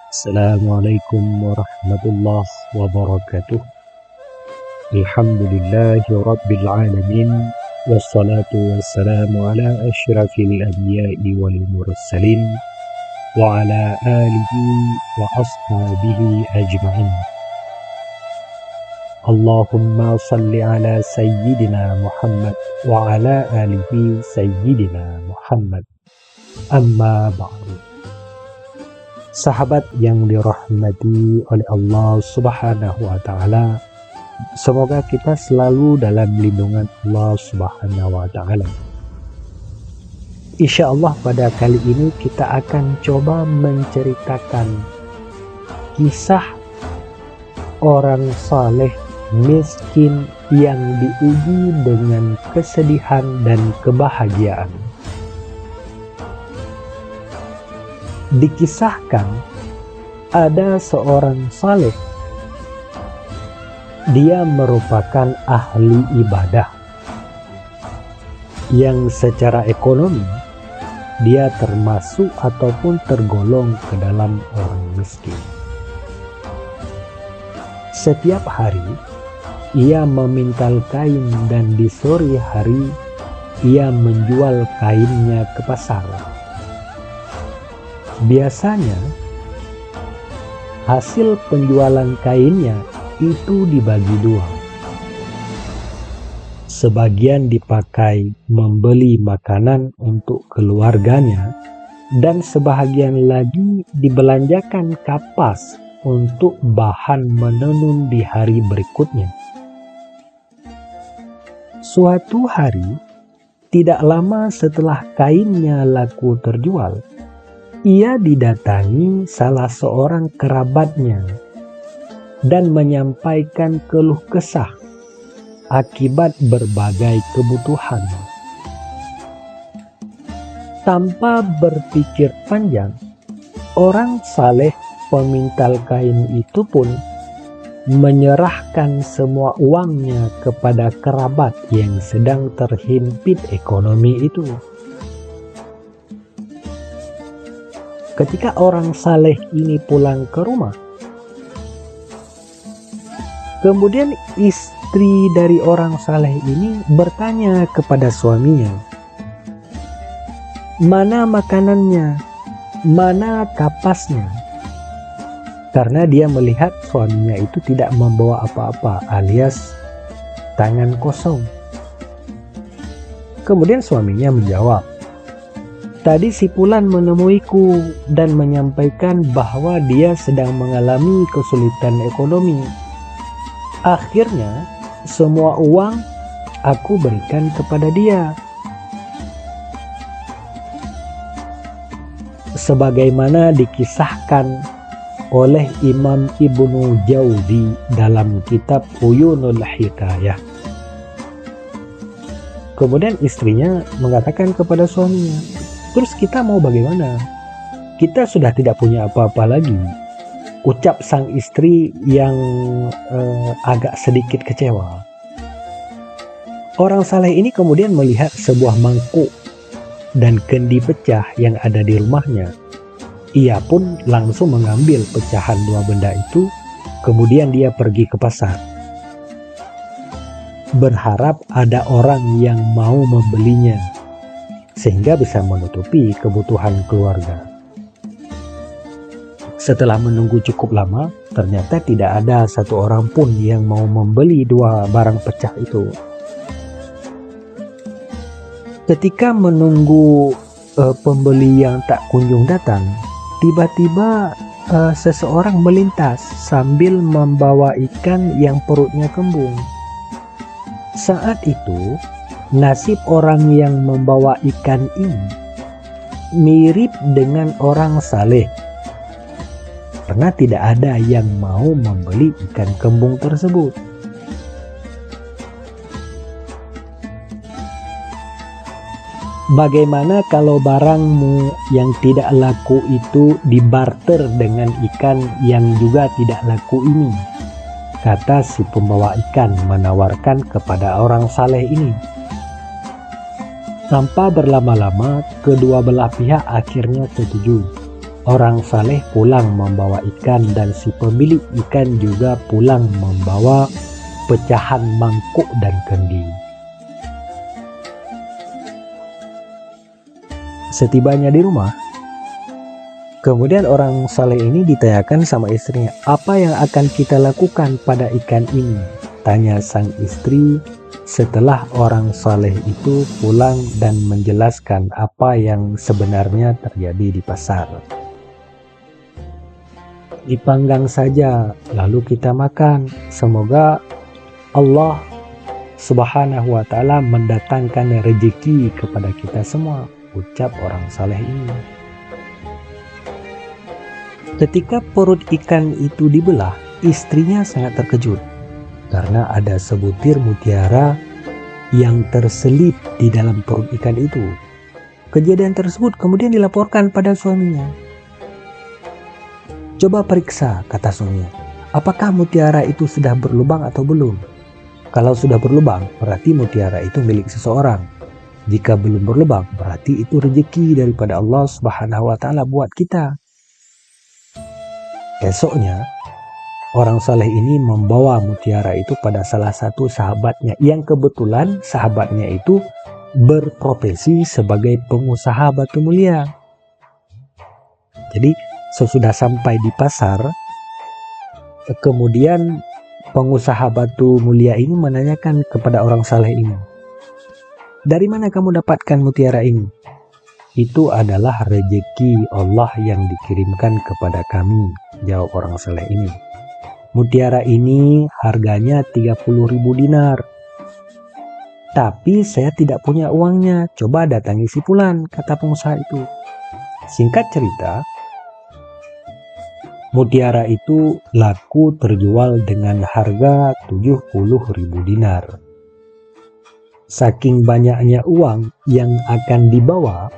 Assalamualaikum warahmatullahi wabarakatuh. Alhamdulillahi rabbil alamin. Wassalatu wassalamu ala asyrafil anbiya'i wal mursalin wa ala alihi wa ashabihi ajma'in. Allahumma salli ala sayyidina Muhammad wa ala alihi sayyidina Muhammad. Amma ba'du. Sahabat yang dirahmati oleh Allah Subhanahu wa Ta'ala, semoga kita selalu dalam lindungan Allah Subhanahu wa Ta'ala. Insya Allah pada kali ini kita akan coba menceritakan kisah orang saleh miskin yang diuji dengan kesedihan dan kebahagiaan. Dikisahkan ada seorang saleh. Dia merupakan ahli ibadah yang secara ekonomi dia termasuk ataupun tergolong ke dalam orang miskin. Setiap hari ia memintal kain dan di sore hari ia menjual kainnya ke pasar. Biasanya hasil penjualan kainnya itu dibagi dua. Sebagian dipakai membeli makanan untuk keluarganya dan sebahagian lagi dibelanjakan kapas untuk bahan menenun di hari berikutnya. Suatu hari, tidak lama setelah kainnya laku terjual, ia didatangi salah seorang kerabatnya dan menyampaikan keluh kesah akibat berbagai kebutuhan. Tanpa berpikir panjang, orang saleh pemintal kain itu pun menyerahkan semua uangnya kepada kerabat yang sedang terhimpit ekonomi itu. Ketika orang saleh ini pulang ke rumah, kemudian istri dari orang saleh ini bertanya kepada suaminya, "Mana makanannya? Mana kapasnya?" Karena dia melihat suaminya itu tidak membawa apa-apa, alias tangan kosong. Kemudian suaminya menjawab, "Tadi si Fulan menemuiku dan menyampaikan bahwa dia sedang mengalami kesulitan ekonomi. Akhirnya semua uang aku berikan kepada dia." Sebagaimana dikisahkan oleh Imam Ibnu Jauzi dalam kitab Uyunul Hikayah. Kemudian istrinya mengatakan kepada suaminya, "Terus kita mau bagaimana? Kita sudah tidak punya apa-apa lagi." Ucap sang istri yang agak sedikit kecewa. Orang saleh ini kemudian melihat sebuah mangkuk dan kendi pecah yang ada di rumahnya. Ia pun langsung mengambil pecahan dua benda itu, kemudian dia pergi ke pasar, berharap ada orang yang mau membelinya, sehingga bisa menutupi kebutuhan keluarga. Setelah menunggu cukup lama, ternyata tidak ada satu orang pun yang mau membeli dua barang pecah itu. Ketika menunggu pembeli yang tak kunjung datang, tiba-tiba seseorang melintas sambil membawa ikan yang perutnya kembung. Saat itu, nasib orang yang membawa ikan ini mirip dengan orang saleh, karena tidak ada yang mau membeli ikan kembung tersebut. Bagaimana kalau barangmu yang tidak laku itu dibarter dengan ikan yang juga tidak laku ini? Kata si pembawa ikan menawarkan kepada orang saleh ini. Tanpa berlama-lama, kedua belah pihak akhirnya setuju. Orang saleh pulang membawa ikan dan si pemilik ikan juga pulang membawa pecahan mangkuk dan kendi. Setibanya di rumah, kemudian orang saleh ini ditanyakan sama istrinya, "Apa yang akan kita lakukan pada ikan ini?" Tanya sang istri setelah orang saleh itu pulang dan menjelaskan apa yang sebenarnya terjadi di pasar. "Dipanggang saja, lalu kita makan. Semoga Allah Subhanahu wa Ta'ala mendatangkan rezeki kepada kita semua," ucap orang saleh ini. Ketika perut ikan itu dibelah, istrinya sangat terkejut karena ada sebutir mutiara yang terselip di dalam perut ikan itu. Kejadian tersebut kemudian dilaporkan pada suaminya. "Coba periksa," kata suaminya, "apakah mutiara itu sudah berlubang atau belum? Kalau sudah berlubang, berarti mutiara itu milik seseorang. Jika belum berlubang, berarti itu rezeki daripada Allah Subhanahu wa Ta'ala buat kita." Esoknya, orang saleh ini membawa mutiara itu pada salah satu sahabatnya yang kebetulan sahabatnya itu berprofesi sebagai pengusaha batu mulia. Jadi sesudah sampai di pasar, kemudian pengusaha batu mulia ini menanyakan kepada orang saleh ini, "Dari mana kamu dapatkan mutiara ini?" "Itu adalah rezeki Allah yang dikirimkan kepada kami," jawab orang saleh ini. "Mutiara ini harganya 30.000 dinar. Tapi saya tidak punya uangnya, coba datangi si Fulan," kata pengusaha itu. Singkat cerita, mutiara itu laku terjual dengan harga 70.000 dinar. Saking banyaknya uang yang akan dibawa,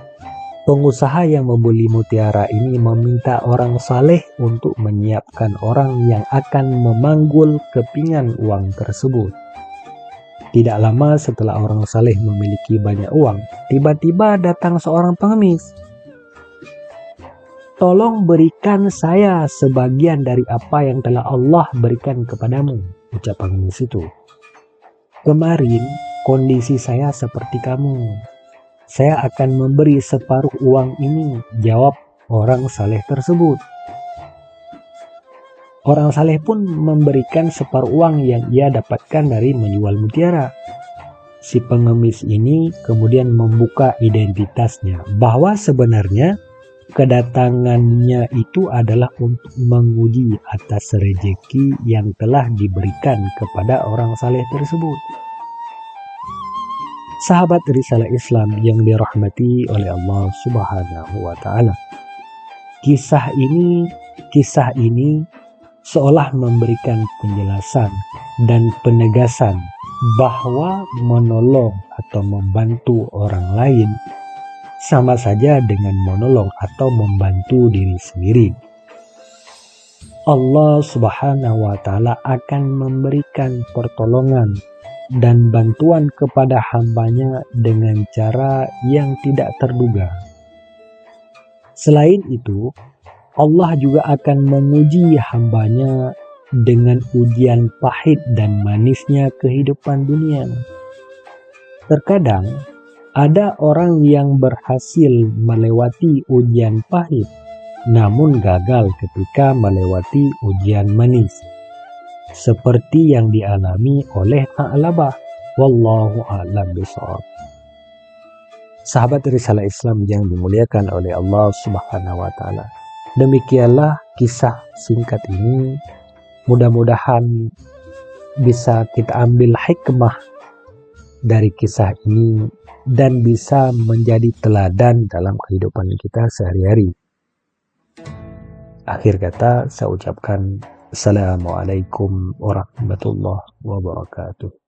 pengusaha yang membeli mutiara ini meminta orang saleh untuk menyiapkan orang yang akan memanggul kepingan uang tersebut. Tidak lama setelah orang saleh memiliki banyak uang, tiba-tiba datang seorang pengemis. "Tolong berikan saya sebagian dari apa yang telah Allah berikan kepadamu," ucap pengemis itu. "Kemarin kondisi saya seperti kamu. Saya akan memberi separuh uang ini," jawab orang saleh tersebut. Orang saleh pun memberikan separuh uang yang ia dapatkan dari menjual mutiara. Si pengemis ini kemudian membuka identitasnya, bahwa sebenarnya kedatangannya itu adalah untuk menguji atas rezeki yang telah diberikan kepada orang saleh tersebut. Sahabat risalah Islam yang dirahmati oleh Allah Subhanahu wa Ta'ala, kisah ini seolah memberikan penjelasan dan penegasan bahwa menolong atau membantu orang lain sama saja dengan menolong atau membantu diri sendiri. Allah Subhanahu wa Ta'ala akan memberikan pertolongan dan bantuan kepada hambanya dengan cara yang tidak terduga. Selain itu, Allah juga akan menguji hambanya dengan ujian pahit dan manisnya kehidupan dunia. Terkadang, ada orang yang berhasil melewati ujian pahit, namun gagal ketika melewati ujian manis, seperti yang dialami oleh Tha'labah. Wallahu a'lam bishawab. Sahabat risalah Islam yang dimuliakan oleh Allah Subhanahu wa Ta'ala, demikianlah kisah singkat ini. Mudah-mudahan bisa kita ambil hikmah dari kisah ini dan bisa menjadi teladan dalam kehidupan kita sehari-hari. Akhir kata, saya ucapkan Assalamualaikum warahmatullahi wabarakatuh.